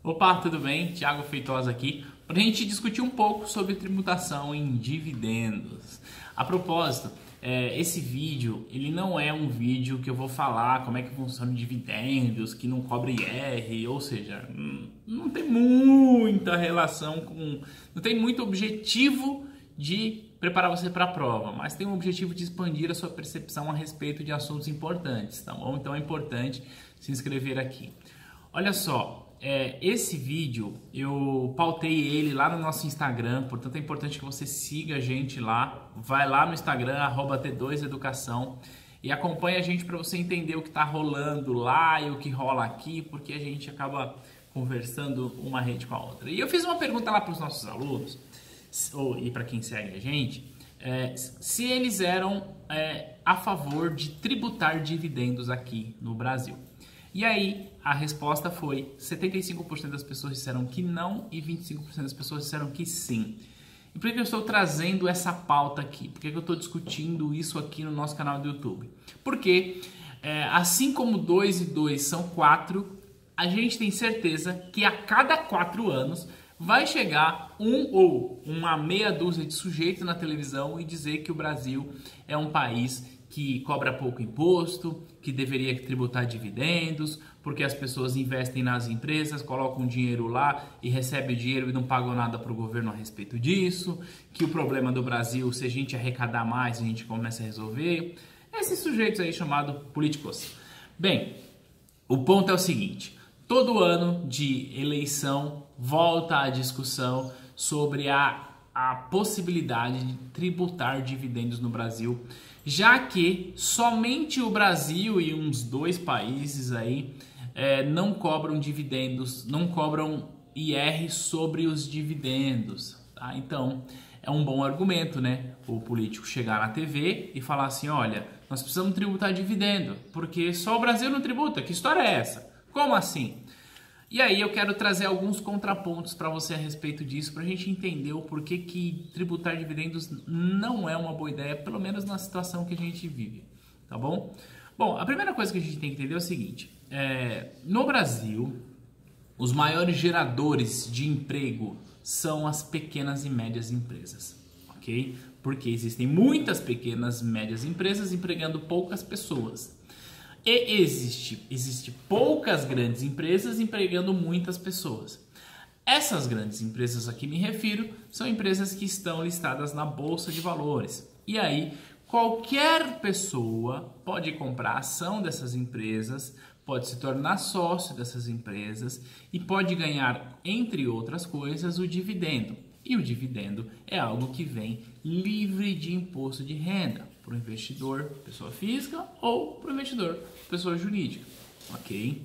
Opa, tudo bem? Thiago Feitosa aqui para a gente discutir um pouco sobre tributação em dividendos. A propósito, esse vídeo ele não é um vídeo que eu vou falar como é que funciona dividendos, que não cobra IR, ou seja, não tem muita relação com, não tem muito objetivo de preparar você para a prova, mas tem um objetivo de expandir a sua percepção a respeito de assuntos importantes, tá bom? Então é importante se inscrever aqui. Olha só. Esse vídeo eu pautei ele lá no nosso Instagram, portanto é importante que você siga a gente lá, vai lá no Instagram @T2Educação e acompanhe a gente para você entender o que está rolando lá e o que rola aqui, porque a gente acaba conversando uma rede com a outra. E eu fiz uma pergunta lá para os nossos alunos, e para quem segue a gente, se eles eram a favor de tributar dividendos aqui no Brasil. E aí, a resposta foi 75% das pessoas disseram que não e 25% das pessoas disseram que sim. E por que eu estou trazendo essa pauta aqui? Por que eu estou discutindo isso aqui no nosso canal do YouTube? Porque, assim como 2 e 2 são 4, a gente tem certeza que a cada 4 anos vai chegar um ou uma meia dúzia de sujeitos na televisão e dizer que o Brasil é um país que cobra pouco imposto, que deveria tributar dividendos, porque as pessoas investem nas empresas, colocam dinheiro lá e recebem dinheiro e não pagam nada para o governo a respeito disso, que o problema do Brasil, se a gente arrecadar mais, a gente começa a resolver. Esses sujeitos aí chamados políticos. Bem, o ponto é o seguinte, todo ano de eleição volta a discussão sobre a possibilidade de tributar dividendos no Brasil, já que somente o Brasil e uns 2 países aí não cobram dividendos, não cobram IR sobre os dividendos, tá? Então é um bom argumento, né? O político chegar na TV e falar assim, olha, nós precisamos tributar dividendo, porque só o Brasil não tributa, que história é essa? Como assim? E aí eu quero trazer alguns contrapontos para você a respeito disso, para a gente entender o porquê que tributar dividendos não é uma boa ideia, pelo menos na situação que a gente vive, tá bom? Bom, a primeira coisa que a gente tem que entender é o seguinte, no Brasil, os maiores geradores de emprego são as pequenas e médias empresas, ok? Porque existem muitas pequenas e médias empresas empregando poucas pessoas. E existe poucas grandes empresas empregando muitas pessoas. Essas grandes empresas a que me refiro são empresas que estão listadas na Bolsa de Valores. E aí, qualquer pessoa pode comprar ação dessas empresas, pode se tornar sócio dessas empresas e pode ganhar, entre outras coisas, o dividendo. E o dividendo é algo que vem livre de imposto de renda para o investidor, pessoa física, ou para o investidor, pessoa jurídica, ok?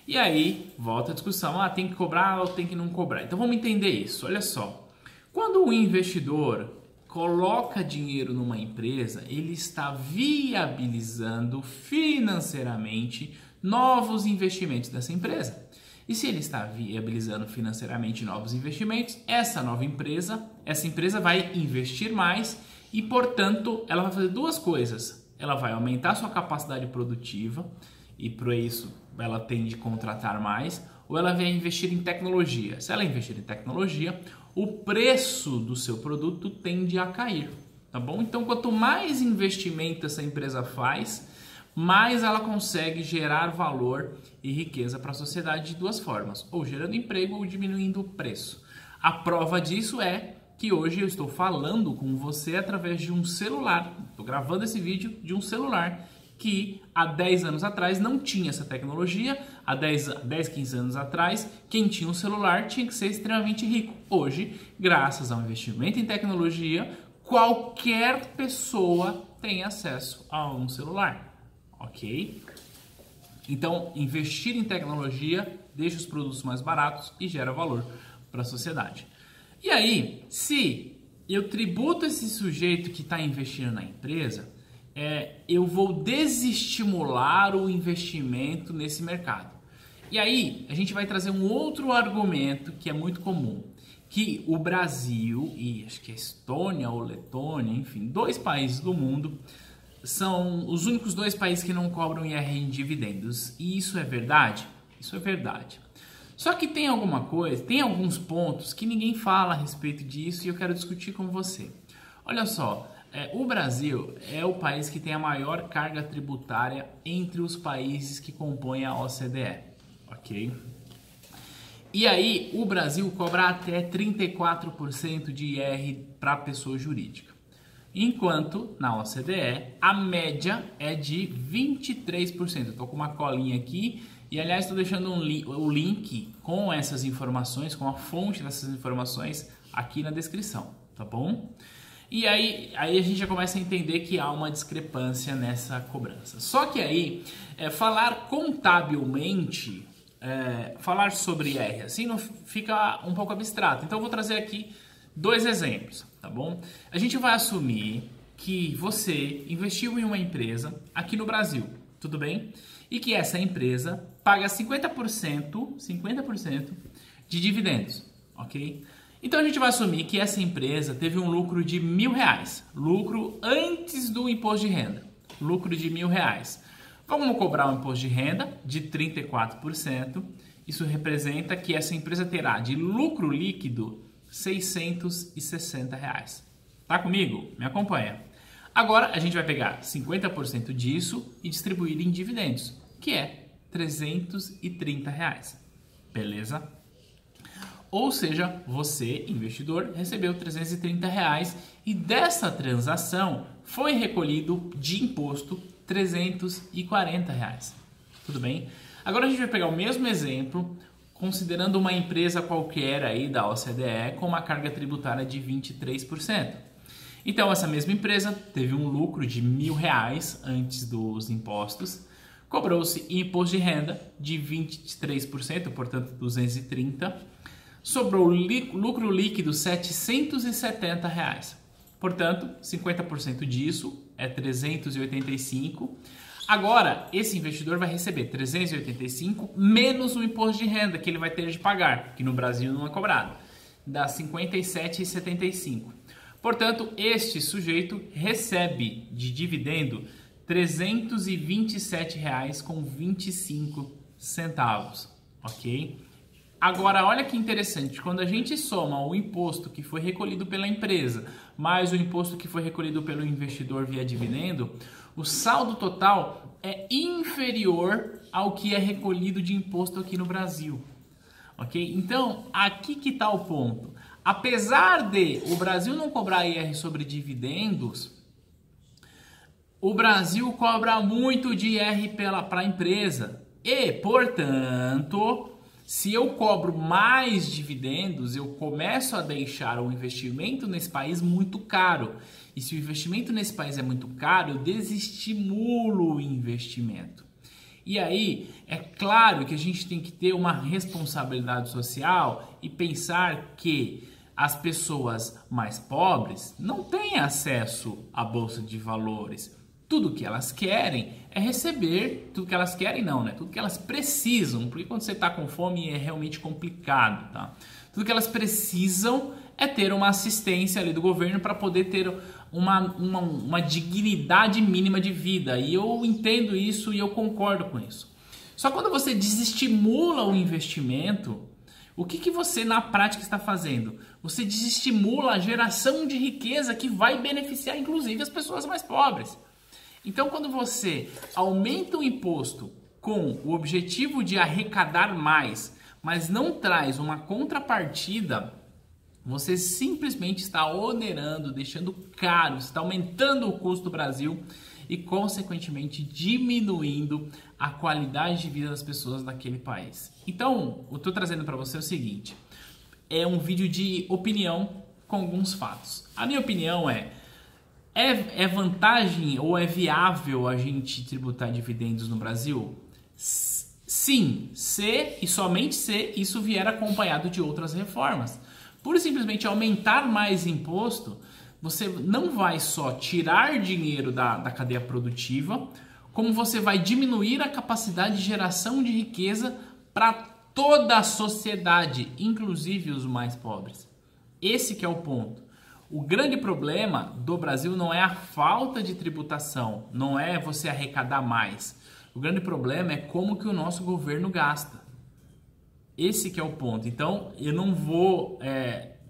E aí, volta a discussão, tem que cobrar ou tem que não cobrar. Então vamos entender isso, olha só. Quando o investidor coloca dinheiro numa empresa, ele está viabilizando financeiramente novos investimentos dessa empresa. E se ele está viabilizando financeiramente novos investimentos, essa empresa vai investir mais e, portanto, ela vai fazer 2 coisas. Ela vai aumentar sua capacidade produtiva e, por isso, ela tem de contratar mais, ou ela vai investir em tecnologia. Se ela investir em tecnologia, o preço do seu produto tende a cair, tá bom? Então, quanto mais investimento essa empresa faz, mais ela consegue gerar valor e riqueza para a sociedade de 2 formas, ou gerando emprego ou diminuindo o preço. A prova disso é que hoje eu estou falando com você através de um celular, estou gravando esse vídeo de um celular que há 10 anos atrás não tinha essa tecnologia, há 10, 15 anos atrás quem tinha um celular tinha que ser extremamente rico. Hoje, graças ao investimento em tecnologia, qualquer pessoa tem acesso a um celular. Ok? Então, investir em tecnologia deixa os produtos mais baratos e gera valor para a sociedade. E aí, se eu tributo esse sujeito que está investindo na empresa, eu vou desestimular o investimento nesse mercado. E aí, a gente vai trazer um outro argumento que é muito comum, que o Brasil e acho que a Estônia ou Letônia, enfim, 2 países do mundo, são os únicos 2 países que não cobram IR em dividendos. E isso é verdade? Isso é verdade. Só que tem alguma coisa, tem alguns pontos que ninguém fala a respeito disso e eu quero discutir com você. Olha só, o Brasil é o país que tem a maior carga tributária entre os países que compõem a OCDE, ok? E aí, o Brasil cobra até 34% de IR para pessoa jurídica. Enquanto, na OCDE, a média é de 23%. Estou com uma colinha aqui e, aliás, estou deixando o link com essas informações, com a fonte dessas informações aqui na descrição, tá bom? E aí a gente já começa a entender que há uma discrepância nessa cobrança. Só que aí, falar contabilmente, falar sobre IR assim não fica um pouco abstrato. Então eu vou trazer aqui 2 exemplos, tá bom? A gente vai assumir que você investiu em uma empresa aqui no Brasil, tudo bem? E que essa empresa paga 50% de dividendos, ok? Então a gente vai assumir que essa empresa teve um lucro de R$1.000, lucro antes do imposto de renda, lucro de R$1.000. Vamos cobrar um imposto de renda de 34%, isso representa que essa empresa terá de lucro líquido R$660. Tá comigo? Me acompanha. Agora a gente vai pegar 50% disso e distribuir em dividendos, que é R$330. Beleza? Ou seja, você, investidor, recebeu R$330 e dessa transação foi recolhido de imposto R$340. Tudo bem? Agora a gente vai pegar o mesmo exemplo, considerando uma empresa qualquer aí da OCDE com uma carga tributária de 23%. Então essa mesma empresa teve um lucro de R$1.000 antes dos impostos, cobrou-se imposto de renda de 23%, portanto 230. Sobrou lucro líquido R$770. Portanto, 50% disso é 385. Agora, esse investidor vai receber 385 menos o imposto de renda que ele vai ter de pagar, que no Brasil não é cobrado. Dá 57,75. Portanto, este sujeito recebe de dividendo R$327,25, ok? Agora, olha que interessante, quando a gente soma o imposto que foi recolhido pela empresa, mais o imposto que foi recolhido pelo investidor via dividendo, o saldo total é inferior ao que é recolhido de imposto aqui no Brasil. Ok? Então, aqui que está o ponto. Apesar de o Brasil não cobrar IR sobre dividendos, o Brasil cobra muito de IR para a empresa. E, portanto, se eu cobro mais dividendos, eu começo a deixar o investimento nesse país muito caro. E se o investimento nesse país é muito caro, eu desestimulo o investimento. E aí, é claro que a gente tem que ter uma responsabilidade social e pensar que as pessoas mais pobres não têm acesso à bolsa de valores. Tudo que elas querem é receber, tudo que elas querem não, né? Tudo que elas precisam, porque quando você está com fome é realmente complicado, tá? Tudo que elas precisam é ter uma assistência ali do governo para poder ter uma dignidade mínima de vida. E eu entendo isso e eu concordo com isso. Só quando você desestimula o investimento, o que você na prática está fazendo? Você desestimula a geração de riqueza que vai beneficiar inclusive as pessoas mais pobres. Então, quando você aumenta o imposto com o objetivo de arrecadar mais, mas não traz uma contrapartida, você simplesmente está onerando, deixando caro, está aumentando o custo do Brasil e, consequentemente, diminuindo a qualidade de vida das pessoas naquele país. Então, eu estou trazendo para você o seguinte, é um vídeo de opinião com alguns fatos. A minha opinião é vantagem ou é viável a gente tributar dividendos no Brasil? Sim, se e somente se isso vier acompanhado de outras reformas. Por simplesmente aumentar mais imposto, você não vai só tirar dinheiro da cadeia produtiva, como você vai diminuir a capacidade de geração de riqueza para toda a sociedade, inclusive os mais pobres. Esse que é o ponto. O grande problema do Brasil não é a falta de tributação, não é você arrecadar mais. O grande problema é como que o nosso governo gasta. Esse que é o ponto. Então, eu não vou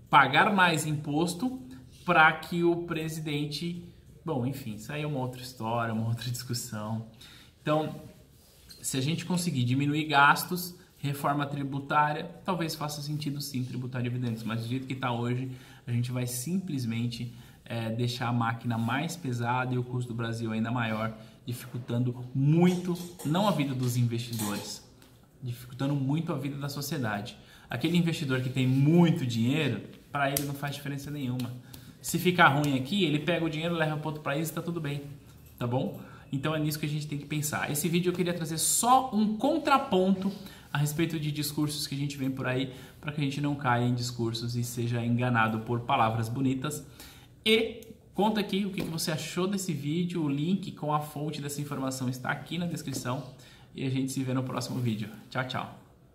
pagar mais imposto para que o presidente... Bom, enfim, isso aí é uma outra história, uma outra discussão. Então, se a gente conseguir diminuir gastos, reforma tributária, talvez faça sentido sim tributar dividendos, mas do jeito que está hoje, a gente vai simplesmente deixar a máquina mais pesada e o custo do Brasil ainda maior, dificultando muito, não a vida dos investidores, dificultando muito a vida da sociedade. Aquele investidor que tem muito dinheiro, para ele não faz diferença nenhuma. Se ficar ruim aqui, ele pega o dinheiro, leva para outro país e está tudo bem, tá bom? Então é nisso que a gente tem que pensar. Esse vídeo eu queria trazer só um contraponto a respeito de discursos que a gente vê por aí, para que a gente não caia em discursos e seja enganado por palavras bonitas. E conta aqui o que você achou desse vídeo, o link com a fonte dessa informação está aqui na descrição e a gente se vê no próximo vídeo. Tchau, tchau!